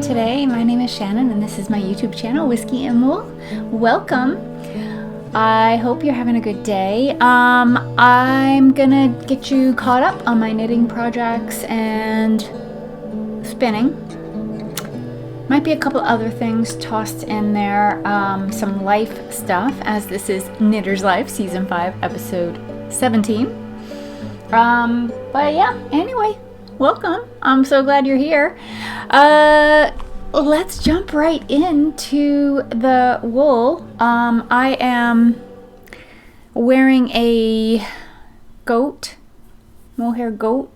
Today, my name is Shannon and this is my YouTube channel, Whisky and Wool. Welcome. I hope you're having a good day. I'm gonna get you caught up on my knitting projects and spinning. Might be a couple other things tossed in there, some life stuff, as this is Knitter's Life, Season 5, Episode 17. But yeah, anyway, welcome. I'm so glad you're here. Let's jump right into the wool. I am wearing a mohair goat,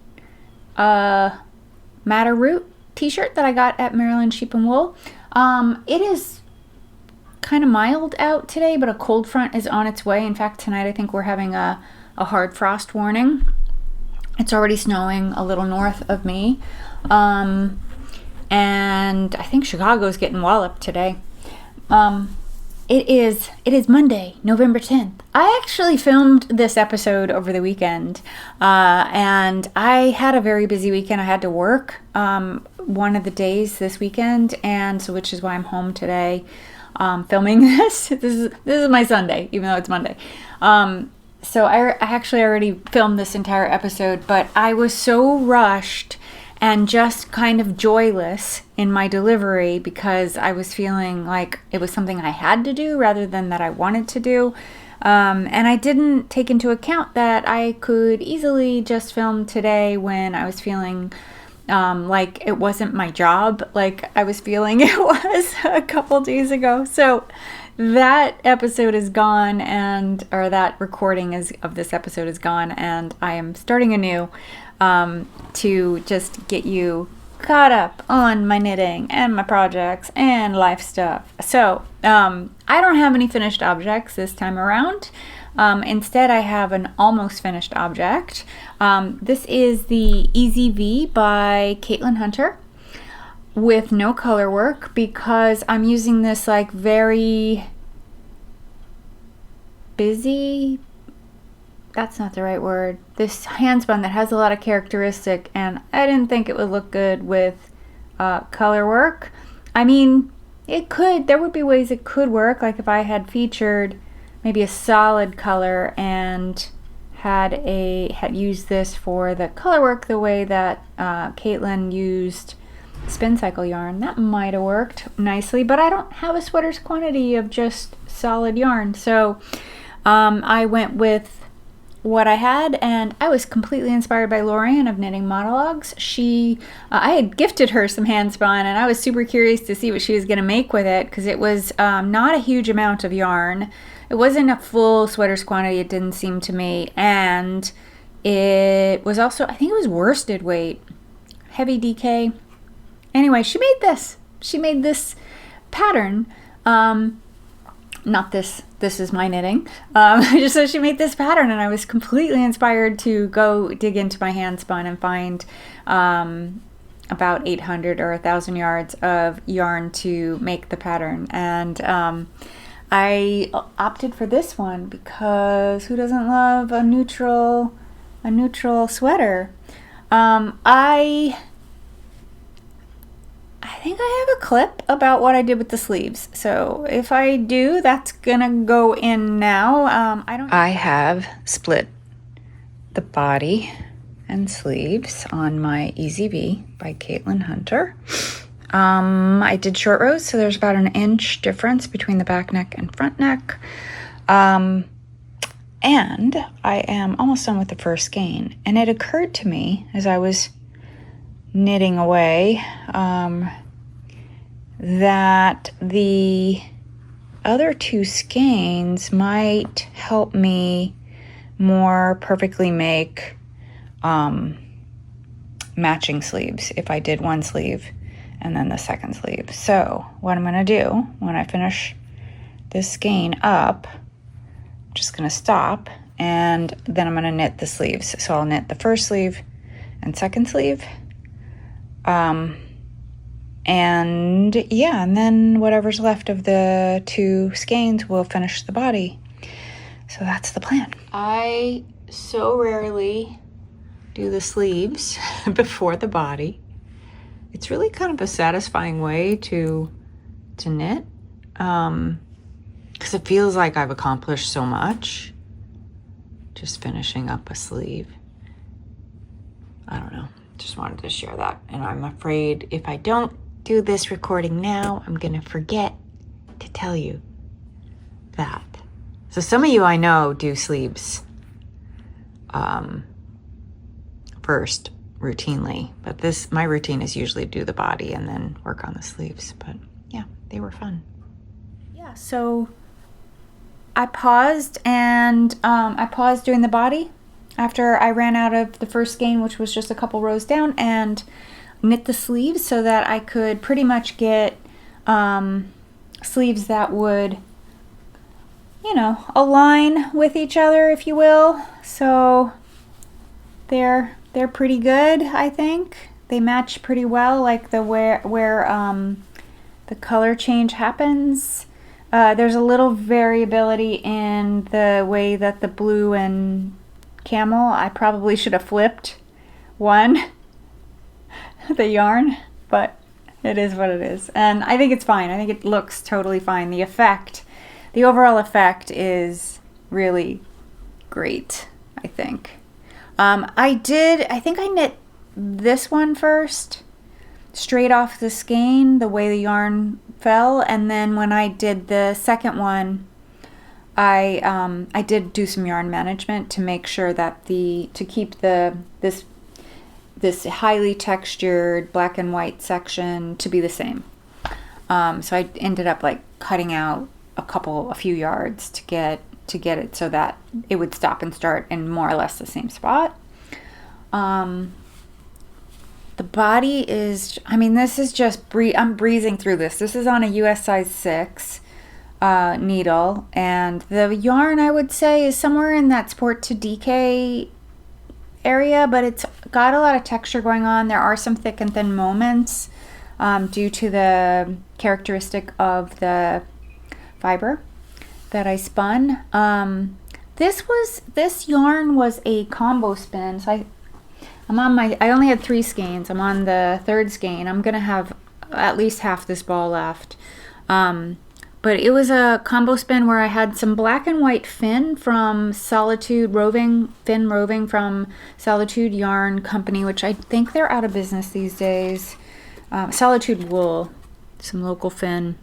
madder root t-shirt that I got at Maryland Sheep and Wool. It is kind of mild out today, but a cold front is on its way. In fact, tonight I think we're having a hard frost warning. It's already snowing a little north of me. And I think Chicago's getting walloped today. It is Monday, November 10th. I actually filmed this episode over the weekend, and I had a very busy weekend. I had to work one of the days this weekend, and so which is why I'm home today filming this. This is my Sunday, even though it's Monday. So I actually already filmed this entire episode, but I was so rushed and just kind of joyless in my delivery because I was feeling like it was something I had to do rather than that I wanted to do. And I didn't take into account that I could easily just film today when I was feeling like it wasn't my job, like I was feeling it was a couple days ago. So that episode is gone, or that recording of this episode is gone, and I am starting anew to just get you caught up on my knitting and my projects and life stuff. So I don't have any finished objects this time around. Instead, I have an almost finished object. This is the Easy V by Caitlin Hunter with no color work because I'm using this like very busy, that's not the right word, this handspun that has a lot of characteristic, and I didn't think it would look good with color work. I mean, it could, there would be ways it could work, like if I had featured maybe a solid color and had used this for the color work the way that Caitlin used spin cycle yarn. That might have worked nicely, but I don't have a sweater's quantity of just solid yarn, so I went with what I had, and I was completely inspired by Lorian of Knitting Monologues. I had gifted her some handspun, and I was super curious to see what she was going to make with it because it was not a huge amount of yarn. It wasn't a full sweater's quantity, it didn't seem to me, and it was also, I think it was worsted weight, heavy DK. Anyway, she made this. She made this pattern. Not this is my knitting. Just so she made this pattern, and I was completely inspired to go dig into my handspun and find about 800 or 1,000 yards of yarn to make the pattern. And I opted for this one because who doesn't love a neutral sweater? I think I have a clip about what I did with the sleeves. So if I do, that's gonna go in now. I have split the body and sleeves on my Easy V by Caitlin Hunter. I did short rows, so there's about an inch difference between the back neck and front neck. And I am almost done with the first skein. And it occurred to me as I was knitting away that the other two skeins might help me more perfectly make matching sleeves if I did one sleeve and then the second sleeve. So what I'm going to do when I finish this skein up, I'm just going to stop, and then I'm going to knit the sleeves. So I'll knit the first sleeve and second sleeve, And yeah, and then whatever's left of the 2 skeins will finish the body. So that's the plan. I so rarely do the sleeves before the body. It's really kind of a satisfying way to knit, because it feels like I've accomplished so much just finishing up a sleeve. I don't know, just wanted to share that. And I'm afraid if I don't do this recording now, I'm gonna forget to tell you that. So some of you I know do sleeves first routinely, but my routine is usually do the body and then work on the sleeves. But yeah, they were fun. Yeah, so I paused doing the body after I ran out of the first skein, which was just a couple rows down, and knit the sleeves so that I could pretty much get sleeves that would, align with each other, if you will. So they're pretty good, I think. They match pretty well, like where the color change happens. There's a little variability in the way that the blue and camel, I probably should have flipped one, the yarn, but it is what it is. And I think it's fine. I think it looks totally fine. The overall effect is really great, I think. I think I knit this one first, straight off the skein, the way the yarn fell, and then when I did the second one, I did do some yarn management to make sure that to keep this highly textured black and white section to be the same. So I ended up like cutting out a few yards to get it so that it would stop and start in more or less the same spot. The body is, this is just, I'm breezing through this. This is on a US size 6 needle, and the yarn, I would say, is somewhere in that Sport to DK area, but it's got a lot of texture going on. There are some thick and thin moments due to the characteristic of the fiber that I spun. This yarn was a combo spin, so I only had 3 skeins. I'm on the 3rd skein. I'm gonna have at least half this ball left. But it was a combo spin where I had some black and white Finn from Solitude Roving from Solitude Yarn Company, which I think they're out of business these days. Solitude Wool, some local Finn.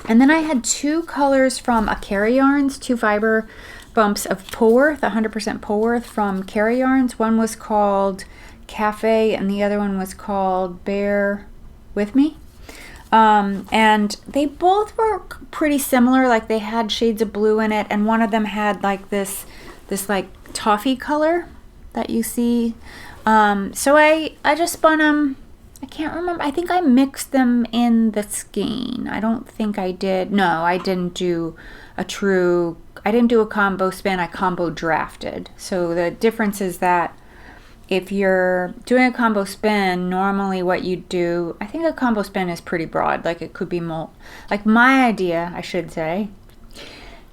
And then I had 2 colors from Carry Yarns, 2 fiber bumps of Polwarth, 100% Polwarth from Carry Yarns. One was called Cafe and the other one was called Bear With Me. And they both were pretty similar, like they had shades of blue in it, and one of them had like this like toffee color that you see. So I just spun them. I can't remember. I think I mixed them in the skein. I don't think I did. No, I didn't do a combo spin. I combo drafted. So the difference is that if you're doing a combo spin, normally what you do, I think a combo spin is pretty broad. Like it could be like my idea, I should say,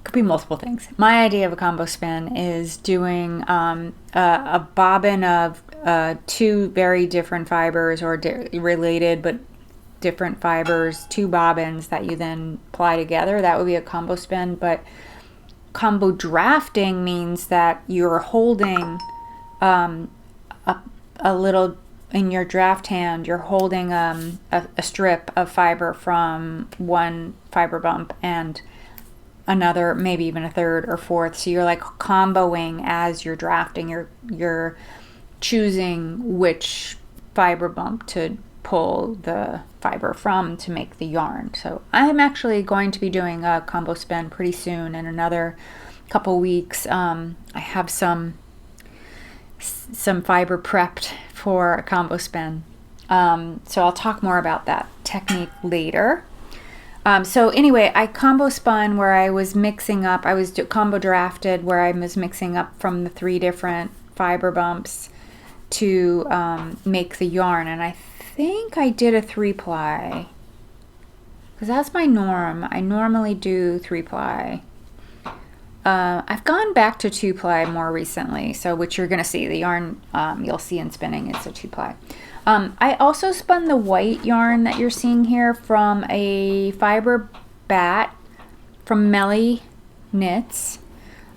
could be multiple things. My idea of a combo spin is doing a bobbin of 2 very different fibers or related but different fibers, 2 bobbins that you then ply together. That would be a combo spin. But combo drafting means that you're holding a little in your draft hand, you're holding a strip of fiber from one fiber bump and another, maybe even a 3rd or 4th. So you're like comboing as you're drafting. You're choosing which fiber bump to pull the fiber from to make the yarn. So I'm actually going to be doing a combo spin pretty soon in another couple weeks. I have some fiber prepped for a combo spin. So I'll talk more about that technique later. So anyway, I combo spun where I was mixing up, combo drafted where I was mixing up from the 3 different fiber bumps to make the yarn. And I think I did a 3-ply because that's my norm. I normally do 3-ply. I've gone back to 2-ply more recently, so which you're gonna see the yarn you'll see in spinning, it's a 2-ply. I also spun the white yarn that you're seeing here from a fiber bat from Melly Knits.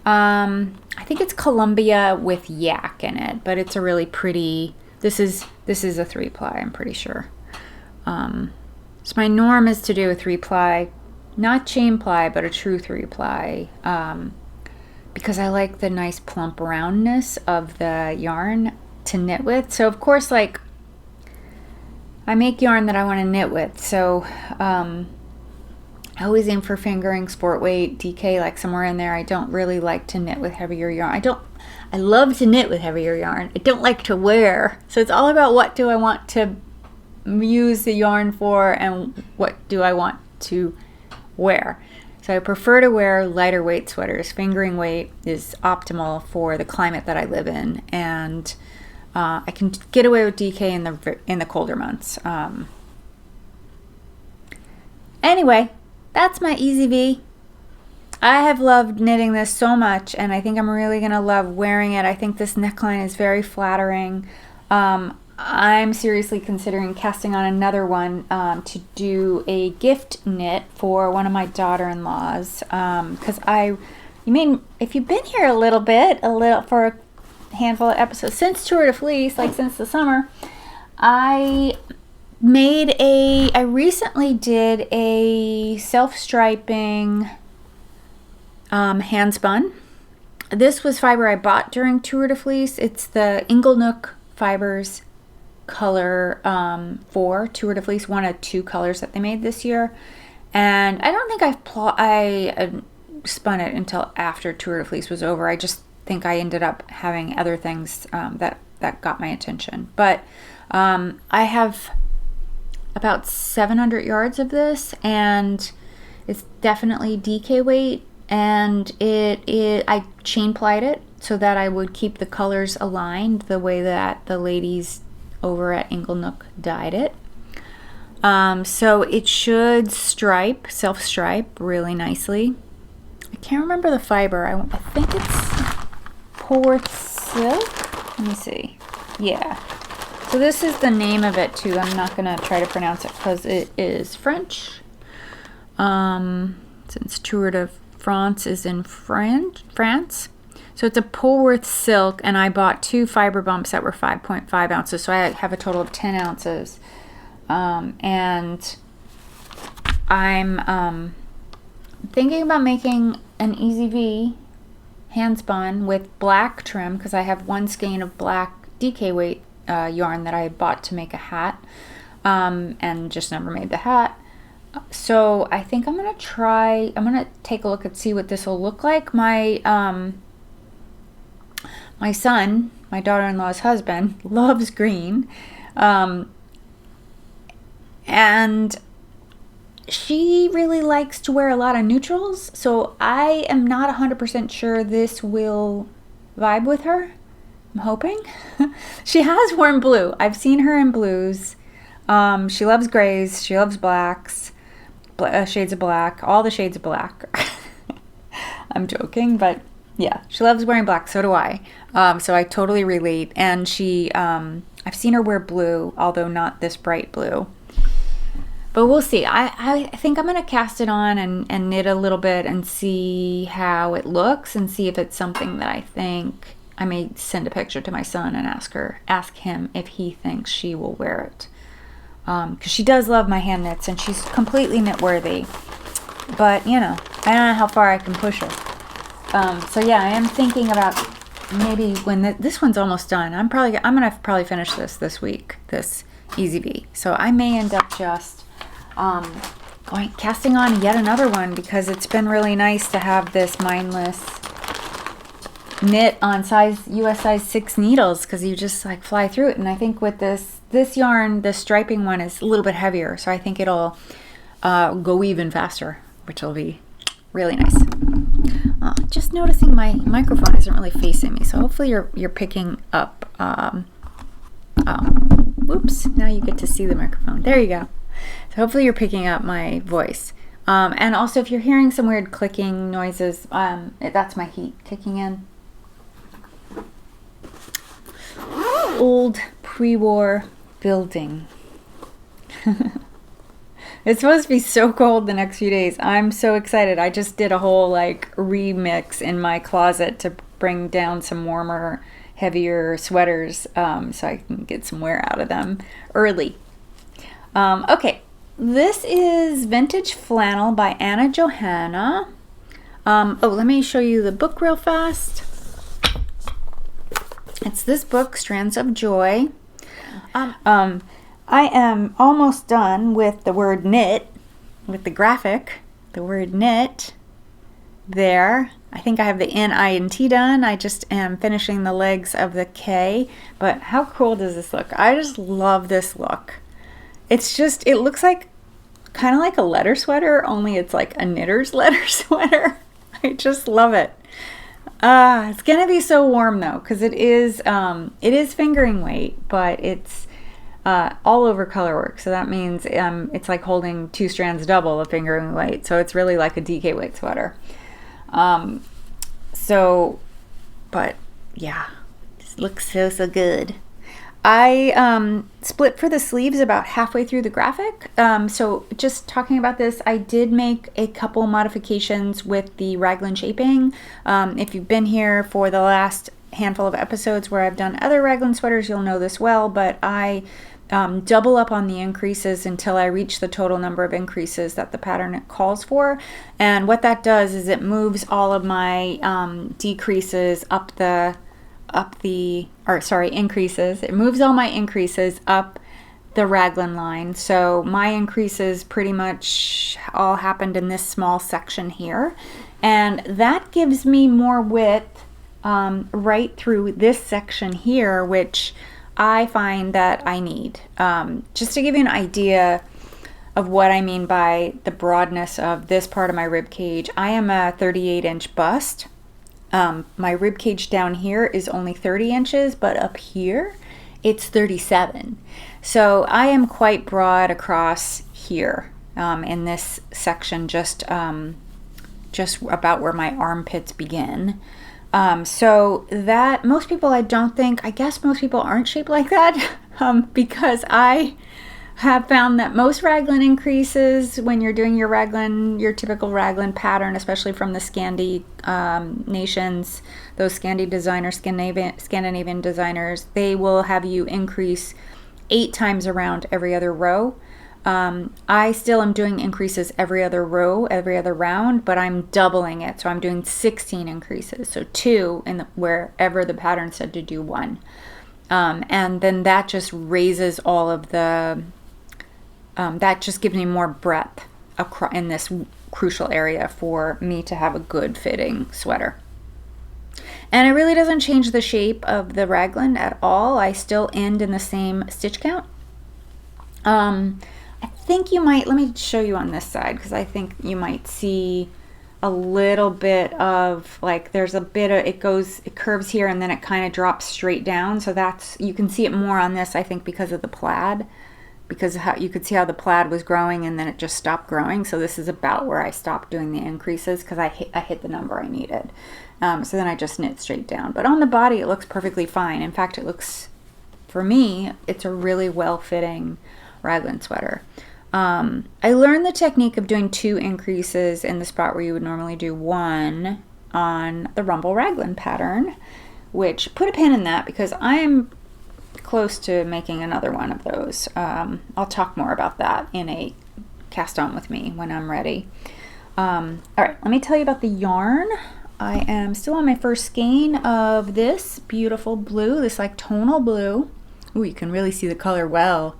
I think it's Columbia with yak in it, but it's a really pretty, this is a 3-ply, I'm pretty sure. So my norm is to do a 3-ply, not chain ply, but a true 3-ply, because I like the nice plump roundness of the yarn to knit with. So of course, like, I make yarn that I want to knit with, so I always aim for fingering, sport weight, DK, like somewhere in there. I don't really like to knit with heavier yarn. I love to knit with heavier yarn. I don't like to wear. So it's all about what do I want to use the yarn for and what do I want to wear. So I prefer to wear lighter weight sweaters. Fingering weight is optimal for the climate that I live in, and I can get away with DK in the colder months. Anyway, that's my Easy V. I have loved knitting this so much, and I think I'm really going to love wearing it. I think this neckline is very flattering. I'm seriously considering casting on another one to do a gift knit for one of my daughter-in-laws. Because if you've been here a little for a handful of episodes, since Tour de Fleece, like since the summer, I recently did a self-striping handspun. This was fiber I bought during Tour de Fleece. It's the Inglenook Fibers color for Tour de Fleece, one of 2 colors that they made this year. And I don't think I spun it until after Tour de Fleece was over. I just think I ended up having other things that got my attention. But I have about 700 yards of this, and it's definitely DK weight, and I chain plied it so that I would keep the colors aligned the way that the ladies over at Inglenook dyed it. So it should self-stripe really nicely. I can't remember the fiber. I think it's Polwarth silk. Let me see. Yeah. So this is the name of it too. I'm not gonna try to pronounce it because it is French. Since Tour de France is in France. So it's a Polwarth silk, and I bought 2 fiber bumps that were 5.5 ounces. So I have a total of 10 ounces. And I'm thinking about making an Easy V handspun with black trim, because I have 1 skein of black DK weight yarn that I bought to make a hat, and just never made the hat. So I think I'm gonna take a look and see what this will look like. My son, my daughter-in-law's husband, loves green, and she really likes to wear a lot of neutrals, so I am not 100% sure this will vibe with her. I'm hoping. She has worn blue. I've seen her in blues. She loves grays. She loves blacks, shades of black, all the shades of black. I'm joking, but yeah, she loves wearing black. So do I. So I totally relate. And I've seen her wear blue, although not this bright blue. But we'll see. I think I'm going to cast it on and knit a little bit and see how it looks, and see if it's something that I think I may send a picture to my son and ask him if he thinks she will wear it. Because she does love my hand knits, and she's completely knit worthy. But, I don't know how far I can push her. So yeah, I am thinking about maybe when this one's almost done. I'm gonna probably finish this week, this Easy V. So I may end up just casting on yet another one, because it's been really nice to have this mindless knit on US size 6 needles, because you just like fly through it. And I think with this yarn, the striping one is a little bit heavier, so I think it'll go even faster, which will be really nice. Just noticing my microphone isn't really facing me, so hopefully you're picking up Whoops, now you get to see the microphone. There you go. So hopefully you're picking up my voice. And also if you're hearing some weird clicking noises, that's my heat kicking in. Old pre-war building. It's supposed to be so cold the next few days. I'm so excited. I just did a whole like remix in my closet to bring down some warmer, heavier sweaters so I can get some wear out of them early. Okay, this is Vintage Flannel by Johanna. Let me show you the book real fast. It's this book, Strands of Joy. I am almost done with the word knit, with the graphic, the word knit there. I think I have the N, I, and T done. I just am finishing the legs of the K, but how cool does this look? I just love this look. It's just, it looks like kind of like a letter sweater, only it's like a knitter's letter sweater. I just love it. It's gonna be so warm though, because it is fingering weight, but it's all over color work, so that means it's like holding 2 strands double of fingering weight, so it's really like a DK weight sweater. But yeah, this looks so good. I split for the sleeves about halfway through the graphic. So just talking about this, I did make a couple modifications with the raglan shaping. If you've been here for the last handful of episodes where I've done other raglan sweaters, you'll know this well, but I double up on the increases until I reach the total number of increases that the pattern calls for. And what that does is it moves all of my increases. It moves all my increases up the raglan line. So my increases pretty much all happened in this small section here. And that gives me more width right through this section here, which I find that I need. Just to give you an idea of what I mean by the broadness of this part of my rib cage, I am a 38-inch bust. My rib cage down here is only 30 inches, but up here it's 37. So I am quite broad across here in this section, just about where my armpits begin. So that most people, I guess most people aren't shaped like that, because I have found that most raglan increases, when you're doing your typical raglan pattern, especially from the Scandi nations, those Scandinavian designers, they will have you increase 8 times around every other row. I still am doing increases every other row, every other round, but I'm doubling it. So I'm doing 16 increases. So 2 wherever the pattern said to do 1. And then that just raises all of the, that just gives me more breadth in this crucial area for me to have a good fitting sweater. And it really doesn't change the shape of the raglan at all. I still end in the same stitch count. I think you might, let me show you on this side, because I think you might see a little bit of, like, there's a bit of, it curves here and then it kind of drops straight down. So you can see it more on this, I think, because of the plaid, because of how you could see how the plaid was growing and then it just stopped growing. So this is about where I stopped doing the increases, because I hit the number I needed. So then I just knit straight down. But on the body, it looks perfectly fine. In fact, it looks, for me, it's a really well-fitting raglan sweater. I learned the technique of doing 2 increases in the spot where you would normally do 1 on the Ramble raglan pattern, which, put a pin in that, because I am close to making another one of those. I'll talk more about that in a cast on with me when I'm ready. All right, let me tell you about the yarn. I am still on my first skein of this beautiful blue, this like tonal blue. Ooh, you can really see the color well.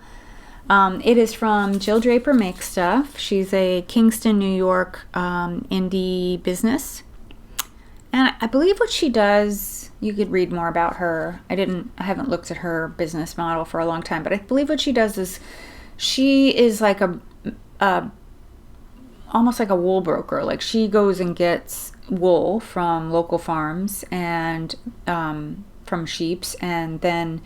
It is from Jill Draper Makes Stuff. She's a Kingston, New York indie business. And I believe what she does, you could read more about her. I haven't looked at her business model for a long time, but I believe what she does is she is like almost like a wool broker. Like, she goes and gets wool from local farms and from sheeps, and then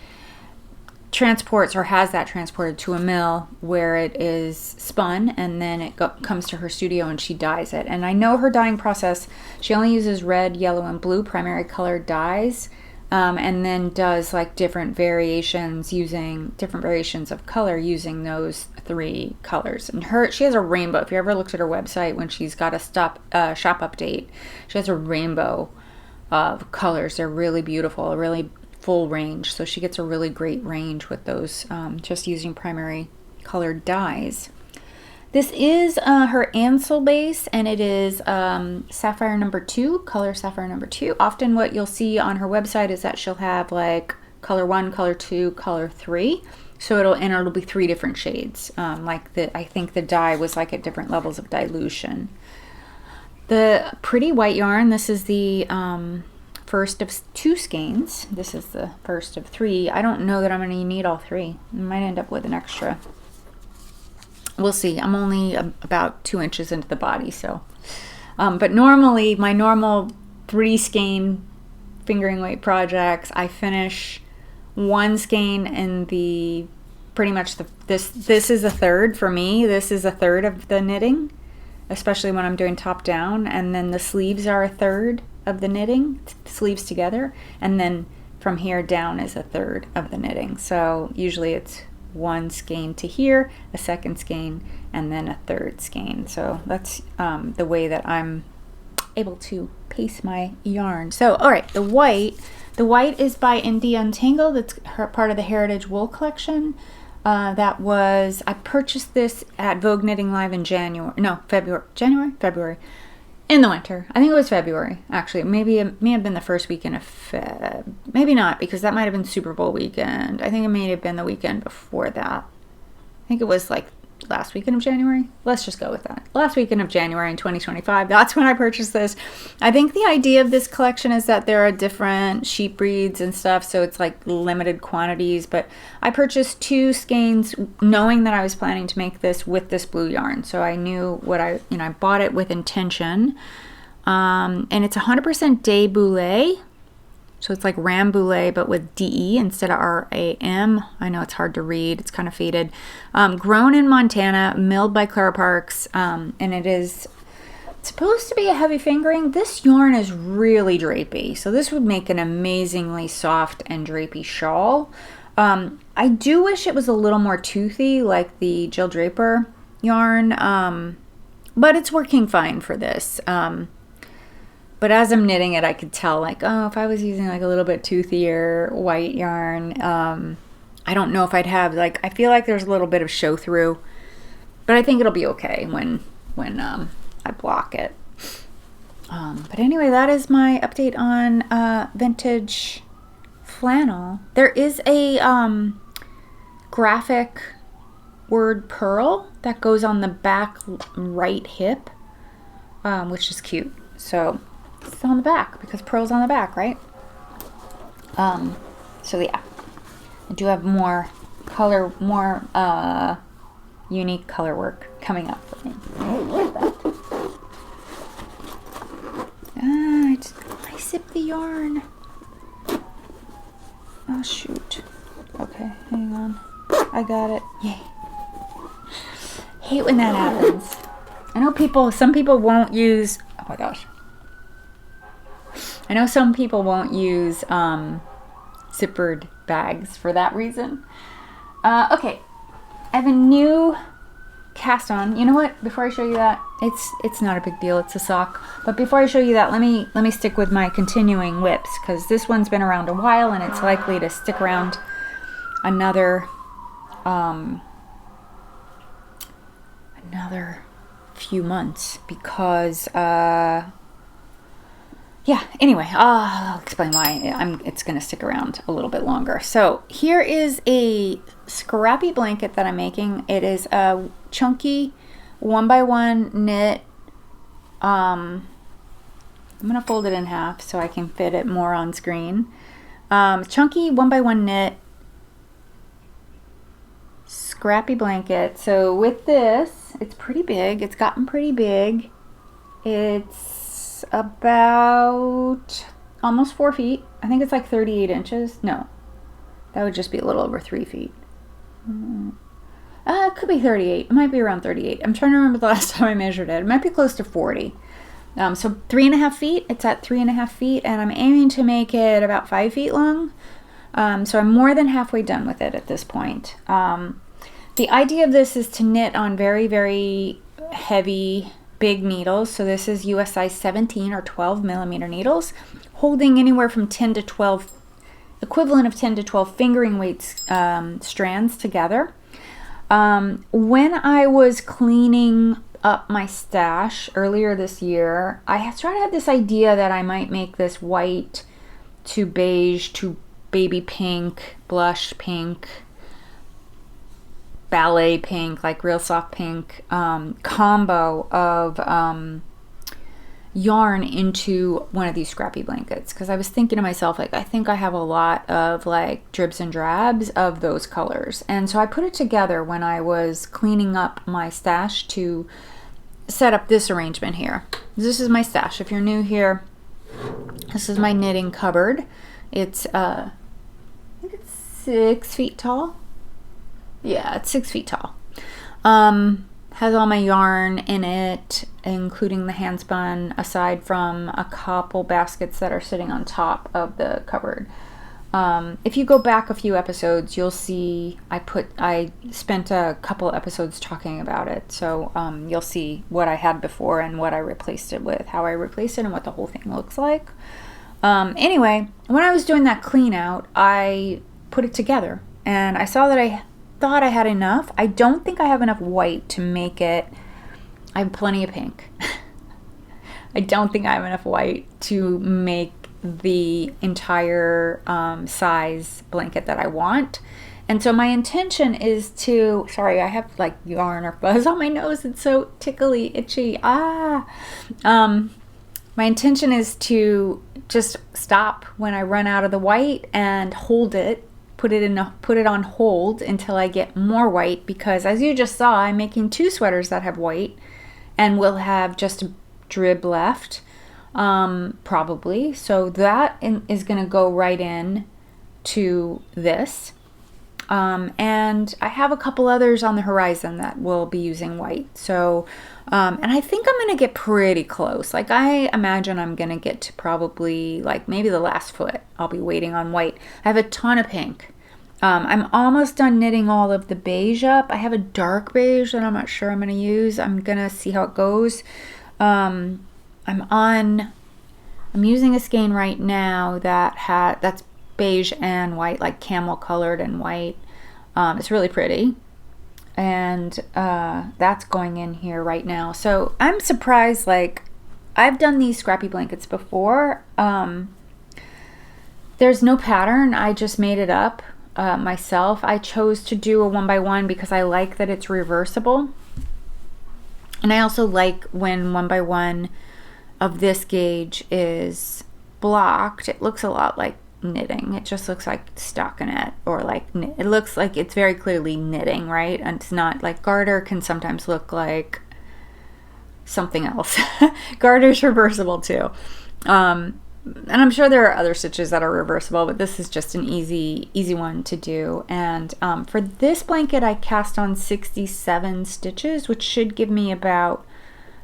transports or has that transported to a mill where it is spun, and then it comes to her studio and she dyes it. And I know her dyeing process, she only uses red, yellow, and blue primary colored dyes, and then does like different variations of color using those 3 colors. And she has a rainbow. If you ever looked at her website when she's got a shop update, she has a rainbow of colors. They're really beautiful, really full range, so she gets a really great range with those, just using primary colored dyes. This is her Ansel base, and it is Sapphire number 2, color Sapphire number 2. Often what you'll see on her website is that she'll have like color 1, color 2, color 3. So it'll be 3 different shades. I think the dye was like at different levels of dilution. The pretty white yarn, this is the first of 2 skeins. This is the first of 3. I don't know that I'm going to need all 3. I might end up with an extra. We'll see. I'm only about 2 inches into the body, so. But normally, my normal 3 skein fingering weight projects, I finish 1 skein in the pretty much this is a third for me. This is a third of the knitting, especially when I'm doing top down, and then the sleeves are a third of the knitting, sleeves together, and then from here down is a third of the knitting. So usually it's 1 skein to here, a 2nd skein, and then a 3rd skein. So that's the way that I'm able to pace my yarn. So all right, the white is by Untangled. It's part of the Heritage Wool collection. I purchased this at Vogue Knitting Live in February. In the winter. I think it was February, actually. Maybe it may have been the first weekend of Feb. Maybe not, because that might have been Super Bowl weekend. I think it may have been the weekend before that. I think it was like last weekend of January. Let's just go with that. Last weekend of January in 2025. That's when I purchased this. I think the idea of this collection is that there are different sheep breeds and stuff, so it's like limited quantities. But I purchased 2 skeins knowing that I was planning to make this with this blue yarn. So I knew I bought it with intention. And it's 100% Debouillet. So it's like Ramble, but with D-E instead of R-A-M. I know it's hard to read. It's kind of faded. Grown in Montana, milled by Clara Parks, and it is supposed to be a heavy fingering. This yarn is really drapey, so this would make an amazingly soft and drapey shawl. I do wish it was a little more toothy, like the Jill Draper yarn, but it's working fine for this. But as I'm knitting it, I could tell, like, oh, if I was using like a little bit toothier white yarn, I don't know if I'd have, like, I feel like there's a little bit of show through, but I think it'll be okay when I block it. But anyway, that is my update on vintage flannel. There is a graphic word pearl that goes on the back right hip, which is cute. So it's on the back because pearl's on the back, right? So yeah, I do have more unique color work coming up for me. What is that? I sipped the yarn. Oh shoot. Okay, hang on. I got it. Yay. Hate when that happens. I know some people won't use, oh my gosh. I know some people won't use zippered bags for that reason. Okay, I have a new cast on. You know what? Before I show you that, it's not a big deal. It's a sock. But before I show you that, let me stick with my continuing whips, because this one's been around a while and it's likely to stick around another few months because yeah, anyway, I'll explain why it's going to stick around a little bit longer. So here is a Scrappy blanket that I'm making. It is a chunky 1x1 knit. I'm going to fold it in half so I can fit it more on screen. Chunky 1x1 knit Scrappy blanket. So with this, it's pretty big. It's gotten pretty big. It's about almost 4 feet. I think it's like 38 inches. No, That would just be a little over 3 feet. It could be 38. It might be around 38. I'm trying to remember the last time I measured it. It might be close to 40. So 3.5 feet. It's at 3.5 feet, and I'm aiming to make it about 5 feet long. So I'm more than halfway done with it at this point. The idea of this is to knit on very, very heavy, big needles. So this is US size 17 or 12 millimeter needles, holding anywhere from 10 to 12, equivalent of 10 to 12 fingering weight strands together. When I was cleaning up my stash earlier this year, I started to have this idea that I might make this white to beige to baby pink, blush pink, ballet pink, like real soft pink combo of yarn into one of these Scrappy blankets, because I was thinking to myself, like, I think I have a lot of like dribs and drabs of those colors. And so I put it together when I was cleaning up my stash to set up this arrangement here. This is my stash. If you're new here, this is my knitting cupboard. It's I think it's 6 feet tall. Yeah, it's 6 feet tall. Has all my yarn in it, including the handspun, aside from a couple baskets that are sitting on top of the cupboard. If you go back a few episodes, you'll see I spent a couple episodes talking about it. So you'll see what I had before and what I replaced it with, how I replaced it, and what the whole thing looks like. Anyway, when I was doing that clean out, I put it together, and I saw that I thought I had enough. I don't think I have enough white to make it. I have plenty of pink. I don't think I have enough white to make the entire size blanket that I want. And so my intention is to, sorry, I have like yarn or fuzz on my nose. It's so tickly, itchy. My intention is to just stop when I run out of the white and hold it, put it on hold until I get more white, because as you just saw, I'm making 2 sweaters that have white and will have just a drib left, probably. So that is going to go right in to this. And I have a couple others on the horizon that will be using white. So, and I think I'm going to get pretty close. Like, I imagine I'm going to get to probably like maybe the last foot. I'll be waiting on white. I have a ton of pink. I'm almost done knitting all of the beige up. I have a dark beige that I'm not sure I'm going to use. I'm going to see how it goes. I'm using a skein right now that's beige and white, like camel colored and white. It's really pretty. And that's going in here right now. So I'm surprised, like, I've done these Scrappy blankets before. There's no pattern. I just made it up myself. I chose to do a 1x1 because I like that it's reversible. And I also like when 1x1 of this gauge is blocked. It looks a lot like knitting. It just looks like stockinette, or like it looks like it's very clearly knitting, right? And it's not like garter can sometimes look like something else. Garter's reversible too. And I'm sure there are other stitches that are reversible, but this is just an easy one to do. And for this blanket, I cast on 67 stitches, which should give me about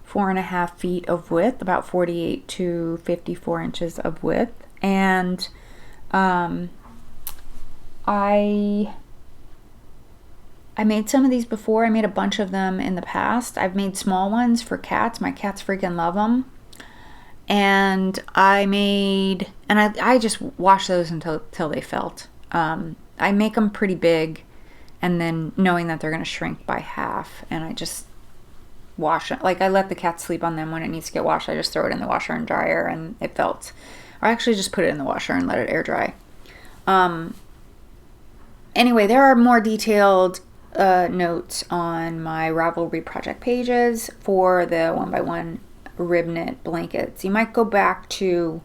4.5 feet of width, about 48 to 54 inches of width. And I made some of these before. I made a bunch of them in the past. I've made small ones for cats. My cats freaking love them. And I just wash those until they felt. I make them pretty big, and then knowing that they're going to shrink by half, and I just wash it. Like, I let the cat sleep on them when it needs to get washed. I just throw it in the washer and dryer, and it felt. Or I actually just put it in the washer and let it air dry. Anyway, there are more detailed notes on my Ravelry project pages for the 1x1 rib knit blankets. You might go back to,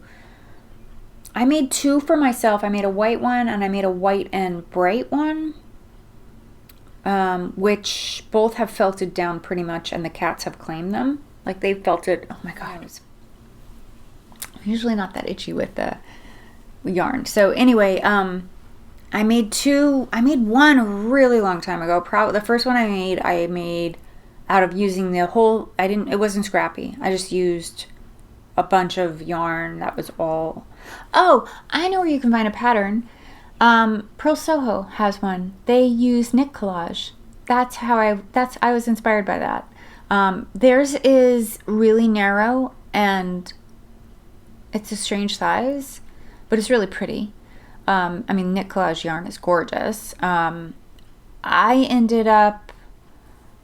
I made 2 for myself. I made a white one and I made a white and bright one, which both have felted down pretty much, and the cats have claimed them. Like, they've felted. Oh my god, I'm usually not that itchy with the yarn. So anyway, I made one a really long time ago. Probably the first one I made out of using it wasn't Scrappy. I just used a bunch of yarn. That was all. Oh, I know where you can find a pattern. Pearl Soho has one. They use knit collage. I was inspired by that. Theirs is really narrow and it's a strange size, but it's really pretty. Knit collage yarn is gorgeous. I ended up,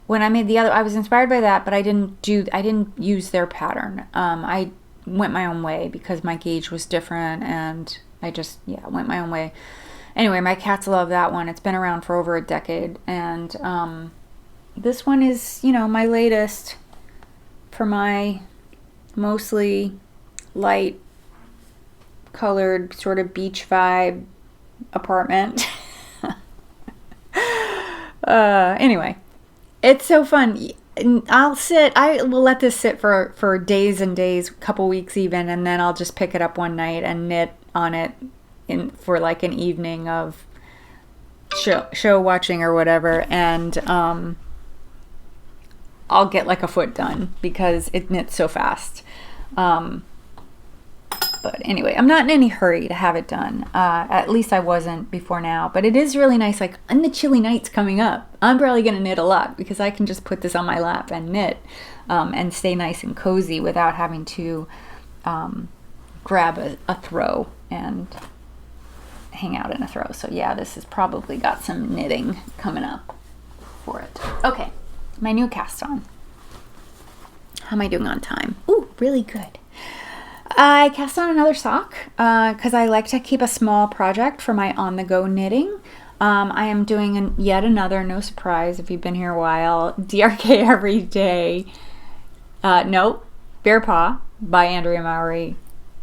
when I made the other, I was inspired by that, but I didn't use their pattern. I went my own way because my gauge was different, and I just, went my own way. Anyway, my cats love that one. It's been around for over a decade, and this one is, my latest for my mostly light colored sort of beach vibe apartment. Anyway, it's so fun. I will let this sit for days and days, couple weeks even, and then I'll just pick it up one night and knit on it for like an evening of show watching or whatever, and I'll get like a foot done because it knits so fast. But anyway, I'm not in any hurry to have it done. At least I wasn't before now. But it is really nice, like in the chilly nights coming up, I'm probably going to knit a lot because I can just put this on my lap and knit and stay nice and cozy without having to grab a throw and hang out in a throw. So yeah, this has probably got some knitting coming up for it. Okay, my new cast on. How am I doing on time? Ooh, really good. I cast on another sock because I like to keep a small project for my on-the-go knitting. I am doing yet another, no surprise if you've been here a while, DRK Every Day. Bear Paw by Andrea Mowry.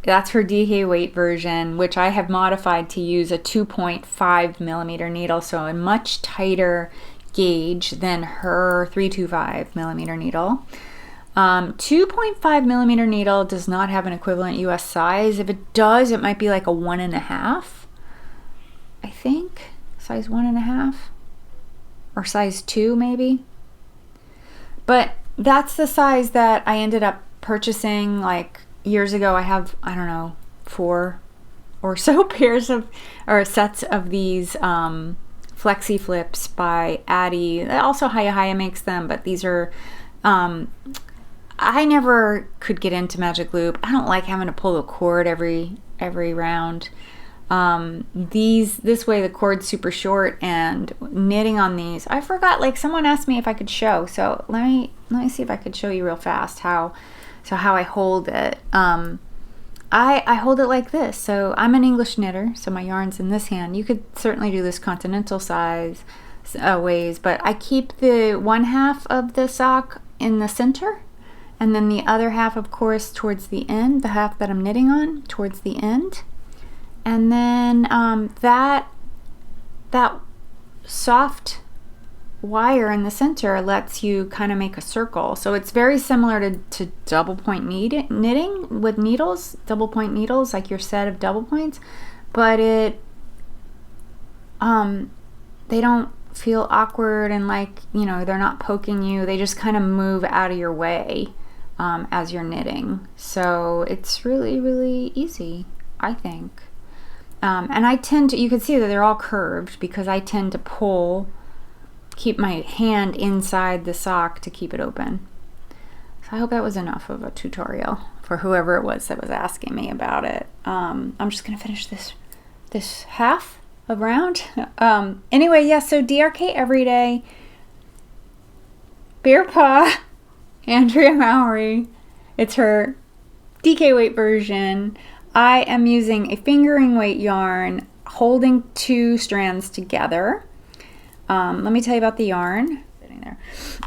That's her DK weight version, which I have modified to use a 2.5 millimeter needle, so a much tighter gauge than her 325 millimeter needle. 2.5 millimeter needle does not have an equivalent US size. If it does, it might be like a 1.5, I think, size 1.5 or size 2 maybe. But that's the size that I ended up purchasing like years ago. I have, I don't know, 4 or so pairs of, or sets of these Flexi Flips by Addie. Also Hiya makes them, but these are, I never could get into Magic Loop. I don't like having to pull the cord every round. This way the cord's super short, and knitting on these, I forgot, like someone asked me if I could show, so let me see if I could show you real fast how I hold it. I hold it like this. So I'm an English knitter, so my yarn's in this hand. You could certainly do this continental size ways, but I keep the one half of the sock in the center, and then the other half, of course, towards the end, the half that I'm knitting on, towards the end. And then that soft wire in the center lets you kind of make a circle. So it's very similar to double point knitting with needles, double point needles, like your set of double points, but they don't feel awkward and like, they're not poking you. They just kind of move out of your way as you're knitting. So it's really, really easy, I think. And I tend to, you can see that they're all curved because I tend to keep my hand inside the sock to keep it open. So I hope that was enough of a tutorial for whoever it was that was asking me about it. I'm just going to finish this half of round. Anyway, yeah, so DRK Every Day, Bear Paw, Andrea Mowry. It's her DK weight version. I am using a fingering weight yarn, holding 2 strands together. Let me tell you about the yarn. Sitting there.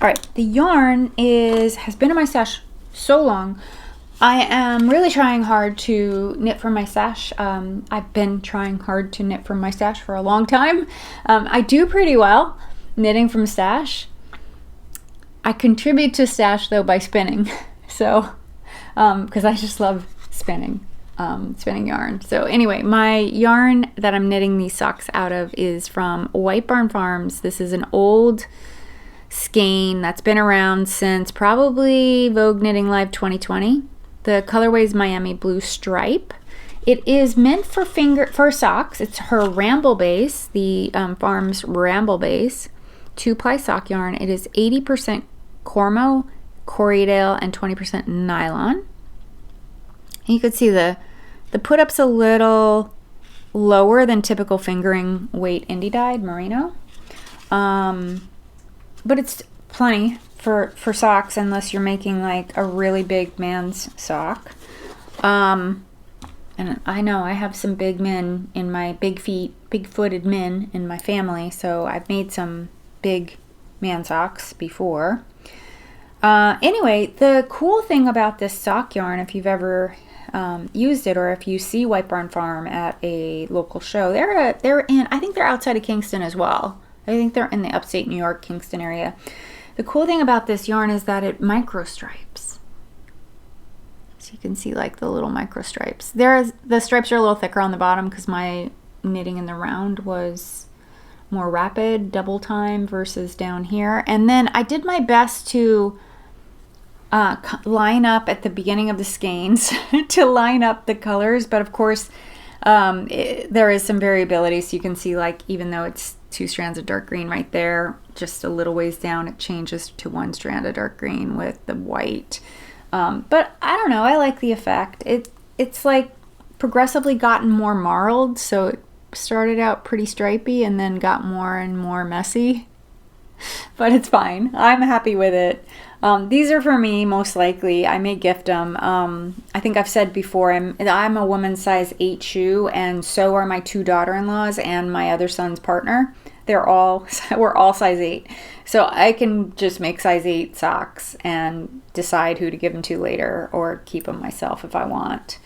All right, the yarn has been in my stash so long. I am really trying hard to knit from my stash. I've been trying hard to knit from my stash for a long time. I do pretty well knitting from stash. I contribute to stash though by spinning. So, because I just love spinning. spinning yarn. So anyway, my yarn that I'm knitting these socks out of is from White Barn Farms. This is an old skein that's been around since probably Vogue Knitting Live 2020. The colorway is Miami Blue Stripe. It is meant for socks. It's her Ramble base, the Farms Ramble base, 2-ply sock yarn. It is 80% Cormo, Corriedale, and 20% nylon. And you could see the put-up's a little lower than typical fingering weight indie dyed merino. But it's plenty for socks unless you're making like a really big man's sock. And I know I have some big men in my big-footed men in my family, so I've made some big man socks before. Anyway, the cool thing about this sock yarn, if you've ever used it, or if you see White Barn Farm at a local show, I think they're outside of Kingston as well. I think they're in the upstate New York, Kingston area. The cool thing about this yarn is that it micro stripes. So you can see like the little micro stripes. The stripes are a little thicker on the bottom because my knitting in the round was more rapid, double time versus down here. And then I did my best to line up at the beginning of the skeins to line up the colors, but of course there is some variability. So you can see, like, even though it's 2 strands of dark green right there, just a little ways down it changes to 1 strand of dark green with the white. But I don't know, I like the effect. It's like progressively gotten more marled, so it started out pretty stripy and then got more and more messy. But it's fine. I'm happy with it. These are for me, most likely. I may gift them. I think I've said before, I'm a woman's size 8 shoe, and so are my 2 daughter-in-laws and my other son's partner. We're all size 8. So I can just make size 8 socks and decide who to give them to later, or keep them myself if I want.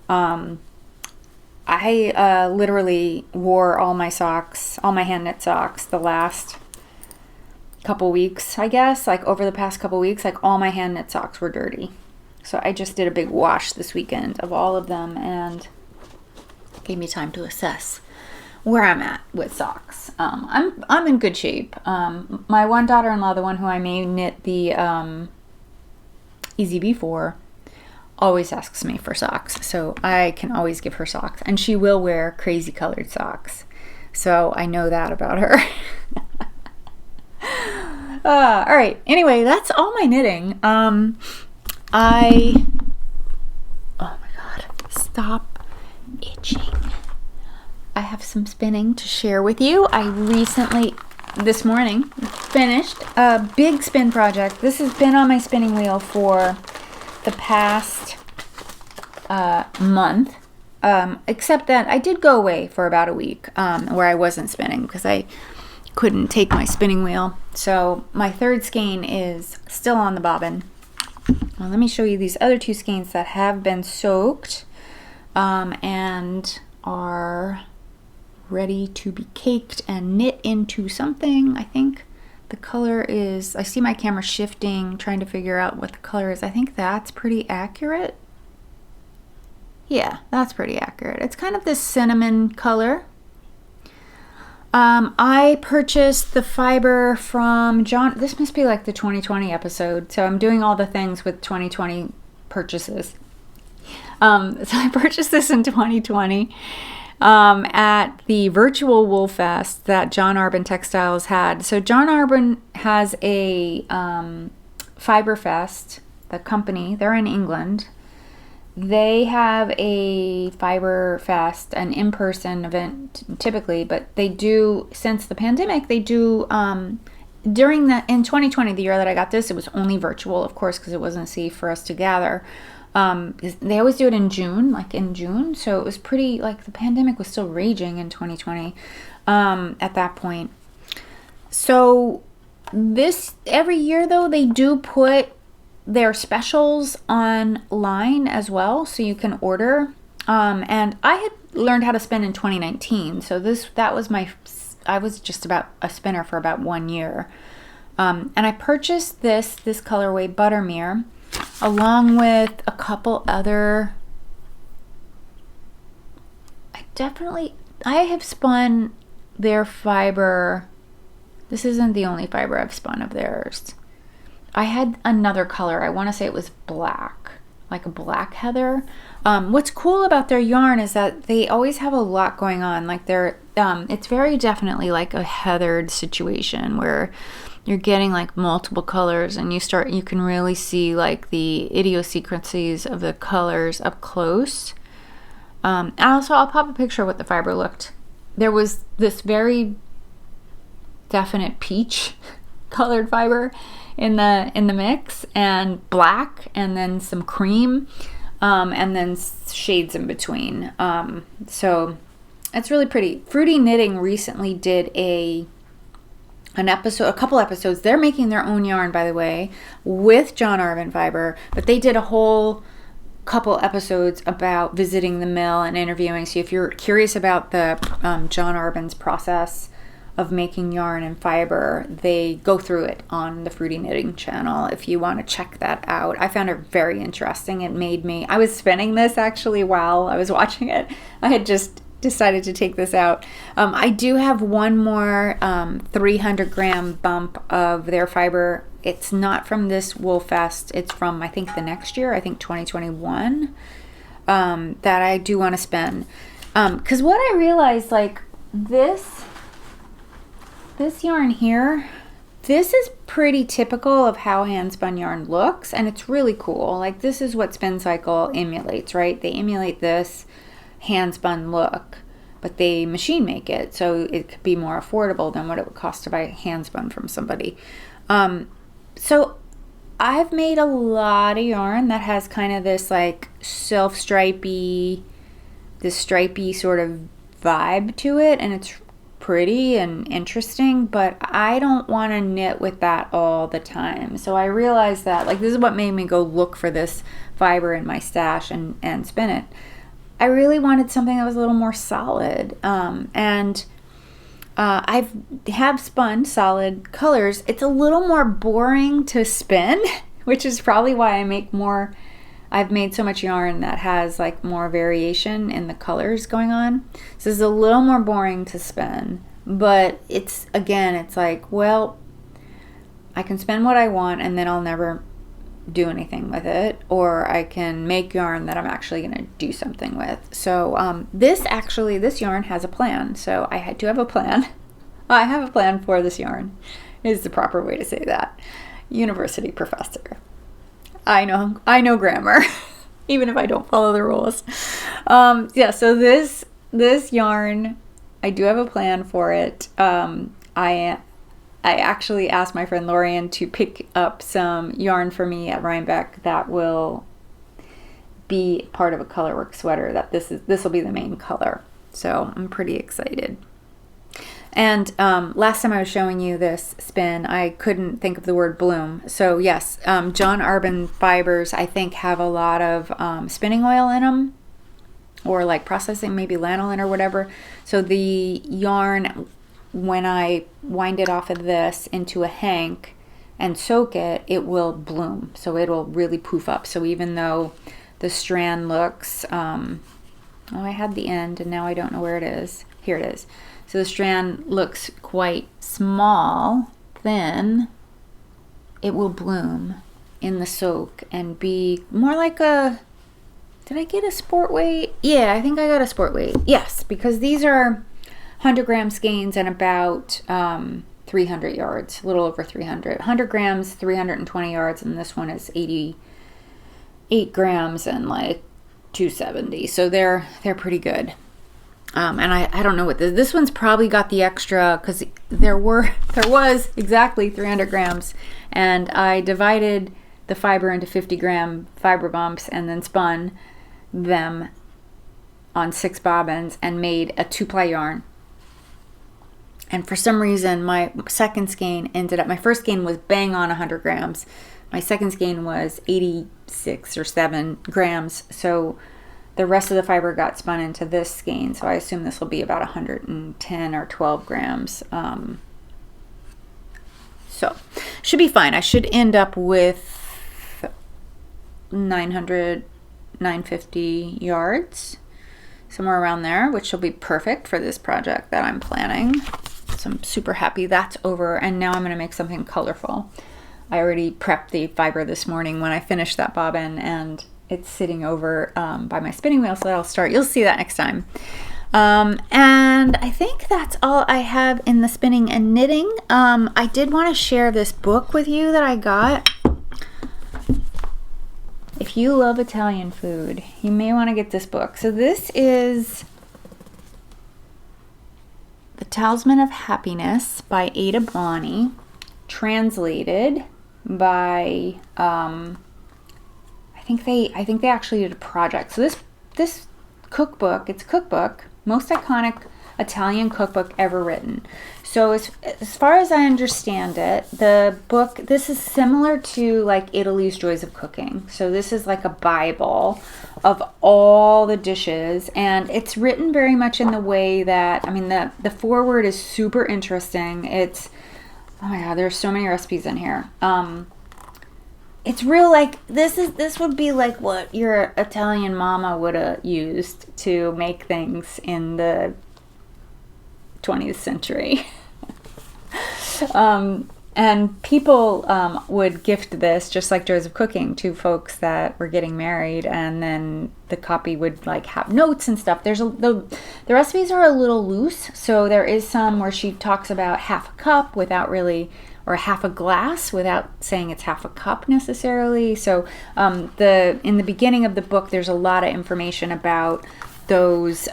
I literally wore all my socks, all my hand knit socks, the last couple weeks, I guess. Like over the past couple weeks, like all my hand knit socks were dirty. So I just did a big wash this weekend of all of them, and gave me time to assess where I'm at with socks. I'm in good shape. My one daughter-in-law, the one who I may knit the EZB for, always asks me for socks, so I can always give her socks, and she will wear crazy colored socks. So I know that about her. All right. Anyway, that's all my knitting. Oh my God, stop itching. I have some spinning to share with you. I recently, this morning, finished a big spin project. This has been on my spinning wheel for the past month, except that I did go away for about a week where I wasn't spinning because I couldn't take my spinning wheel. So my 3rd skein is still on the bobbin. Well, let me show you these other 2 skeins that have been soaked and are ready to be caked and knit into something. I think the color is, I see my camera shifting, trying to figure out what the color is. I think that's pretty accurate. Yeah, that's pretty accurate. It's kind of this cinnamon color. I purchased the fiber from John. This must be like the 2020 episode. So I'm doing all the things with 2020 purchases. So I purchased this in 2020 at the virtual Wool Fest that John Arbon Textiles had. So John Arbon has a Fiber Fest, the company. They're in England. They have a Fiber Fest, an in-person event typically, but they do, since the pandemic, they do, in 2020, the year that I got this, it was only virtual, of course, because it wasn't safe for us to gather. They always do it in June, so it was pretty, like, the pandemic was still raging in 2020 at that point. So this, every year though, they do put their specials online as well, so you can order. And I had learned how to spin in 2019, so I was just about a spinner for about 1 year. And I purchased this colorway Buttermere, along with a couple other definitely, I have spun their fiber. This isn't the only fiber I've spun of theirs. I had another color. I want to say it was black, like a black heather. What's cool about their yarn is that they always have a lot going on. Like it's very definitely like a heathered situation where you're getting like multiple colors, and you can really see like the idiosyncrasies of the colors up close. And also I'll pop a picture of what the fiber looked. There was this very definite peach colored fiber in the mix, and black, and then some cream, and then shades in between. So it's really pretty. Fruity Knitting recently did a couple episodes. They're making their own yarn, by the way, with John Arvin fiber, but they did a whole couple episodes about visiting the mill and interviewing. So if you're curious about the John Arvin's process of making yarn and fiber, they go through it on the Fruity Knitting channel if you want to check that out. I found it very interesting. I was spinning this actually while I was watching it. I had just decided to take this out. I do have one more 300 gram bump of their fiber. It's not from this Wool Fest. It's from, I think, the next year, I think 2021, that I do want to spin. Because what I realized, like this yarn here, this is pretty typical of how handspun yarn looks, and it's really cool. Like, this is what Spin Cycle emulates, right? They emulate this handspun look, but they machine make it, so it could be more affordable than what it would cost to buy handspun from somebody. So I've made a lot of yarn that has kind of this like stripy sort of vibe to it, and it's pretty and interesting, but I don't want to knit with that all the time. So I realized that, like, this is what made me go look for this fiber in my stash and spin it. I really wanted something that was a little more solid, and I have spun solid colors. It's a little more boring to spin, which is probably why I've made so much yarn that has like more variation in the colors going on. So it's a little more boring to spin, but it's like, well, I can spin what I want and then I'll never do anything with it, or I can make yarn that I'm actually going to do something with. So this yarn has a plan. So I do have a plan. I have a plan for this yarn, is the proper way to say that. University professor. I know grammar, even if I don't follow the rules. So this yarn, I do have a plan for it. I actually asked my friend Lorian to pick up some yarn for me at Rhinebeck that will be part of a colorwork sweater. That this will be the main color. So I'm pretty excited. And last time I was showing you this spin, I couldn't think of the word bloom. So yes, John Arvin fibers, I think, have a lot of spinning oil in them, or like processing, maybe lanolin or whatever. So the yarn, when I wind it off of this into a hank and soak it, it will bloom. So it'll really poof up. So even though the strand looks, I had the end and now I don't know where it is. Here it is. So the strand looks quite small, thin. It will bloom in the soak and be more like did I get a sport weight? Yeah, I think I got a sport weight. Yes, because these are 100 gram skeins and about 300 yards, a little over 300. 100 grams, 320 yards, and this one is 88 grams and like 270. So they're pretty good. And I don't know what this one's probably got the extra, because there was exactly 300 grams, and I divided the fiber into 50 gram fiber bumps and then spun them on 6 bobbins and made a 2-ply yarn. And for some reason my second skein my first skein was bang on 100 grams. My second skein was 86 or 7 grams. So the rest of the fiber got spun into this skein, so I assume this will be about 110 or 12 grams. So should be fine. I should end up with 950 yards. somewhere around there, which will be perfect for this project that I'm planning. So I'm super happy that's over, and now I'm going to make something colorful. I already prepped the fiber this morning when I finished that bobbin, and it's sitting over by my spinning wheel, so that'll start. You'll see that next time. And I think that's all I have in the spinning and knitting. I did want to share this book with you that I got. If you love Italian food, you may want to get this book. So this is The Talisman of Happiness by Ada Bonney, translated by I think they actually did a project. So this cookbook, it's a cookbook, most iconic Italian cookbook ever written. So as far as I understand it, the book, this is similar to like Italy's Joys of Cooking. So this is like a Bible of all the dishes, and it's written very much in the way that, I mean, the foreword is super interesting. It's, oh my God, there's so many recipes in here. It's real, like, this would be like what your Italian mama would have used to make things in the 20th century. And people would gift this, just like Joys of Cooking, to folks that were getting married, and then the copy would like have notes and stuff. The recipes are a little loose, so there is some where she talks about half a cup without really, or half a glass without saying it's half a cup necessarily. So in the beginning of the book, there's a lot of information about those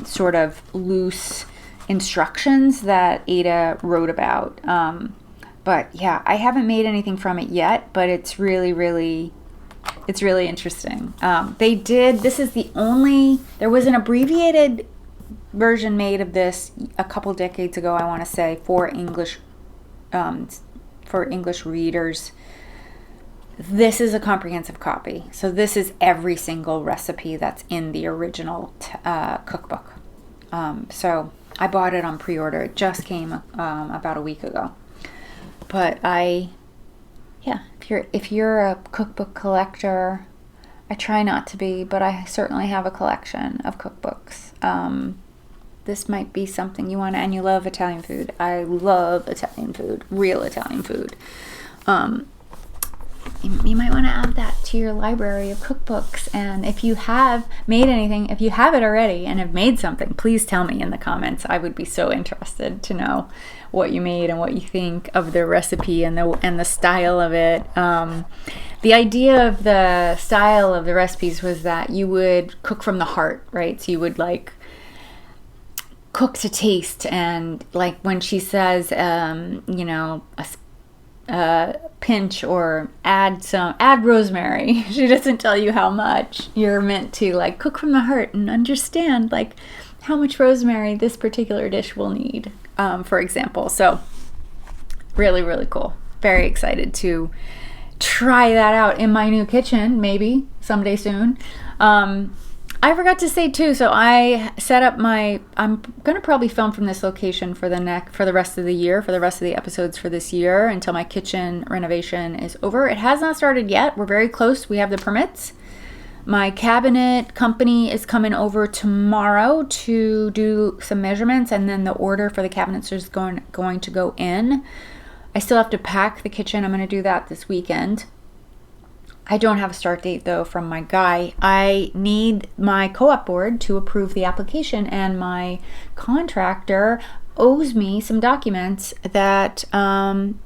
sort of loose instructions that Ada wrote about. But yeah, I haven't made anything from it yet, but it's really interesting. There was an abbreviated version made of this a couple decades ago, I want to say, for English readers. This is a comprehensive copy. So this is every single recipe that's in the original cookbook. So I bought it on pre-order. It just came about a week ago. But if you're a cookbook collector, I try not to be, but I certainly have a collection of cookbooks. This might be something you want to, and you love Italian food. I love Italian food, real Italian food. You might want to add that to your library of cookbooks. And if you have made anything, if you have it already and have made something, please tell me in the comments. I would be so interested to know what you made and what you think of the recipe and the style of it. The idea of the style of the recipes was that you would cook from the heart, right? So you would like cook to taste, and like when she says, a pinch or add rosemary, she doesn't tell you how much. You're meant to like cook from the heart and understand like how much rosemary this particular dish will need, for example. So really cool. Very excited to try that out in my new kitchen, maybe someday soon. I forgot to say too, so I set up I'm going to probably film from this location for the rest of the year, for the rest of the episodes for this year, until my kitchen renovation is over. It has not started yet. We're very close. We have the permits. My cabinet company is coming over tomorrow to do some measurements, and then the order for the cabinets is going to go in. I still have to pack the kitchen. I'm going to do that this weekend. I don't have a start date though from my guy. I need my co-op board to approve the application, and my contractor owes me some documents that I'm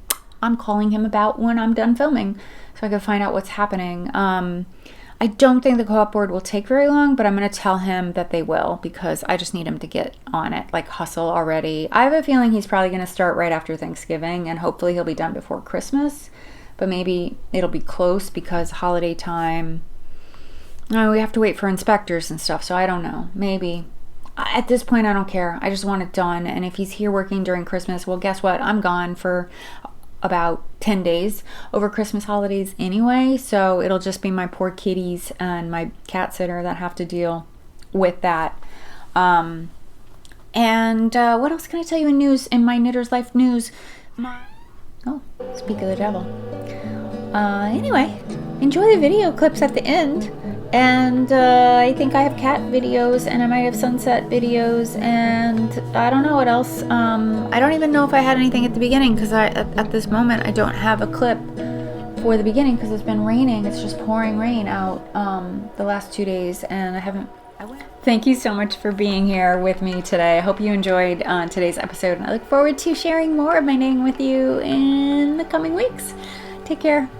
calling him about when I'm done filming, so I can find out what's happening. I don't think the co-op board will take very long, but I'm going to tell him that they will, because I just need him to get on it, like hustle already. I have a feeling he's probably going to start right after Thanksgiving, and hopefully he'll be done before Christmas. But maybe it'll be close because holiday time, we have to wait for inspectors and stuff, so I don't know. Maybe. At this point, I don't care. I just want it done. And if he's here working during Christmas, well, guess what? I'm gone for about 10 days over Christmas holidays anyway, so it'll just be my poor kitties and my cat sitter that have to deal with that. And what else can I tell you in my Knitter's Life news? Oh, speak of the devil. Anyway, enjoy the video clips at the end. And I think I have cat videos, and I might have sunset videos, and I don't know what else. I don't even know if I had anything at the beginning, because at this moment I don't have a clip for the beginning because it's been raining. It's just pouring rain out the last 2 days, and I haven't. Thank you so much for being here with me today. I hope you enjoyed today's episode, and I look forward to sharing more of my knitting with you in the coming weeks. Take care.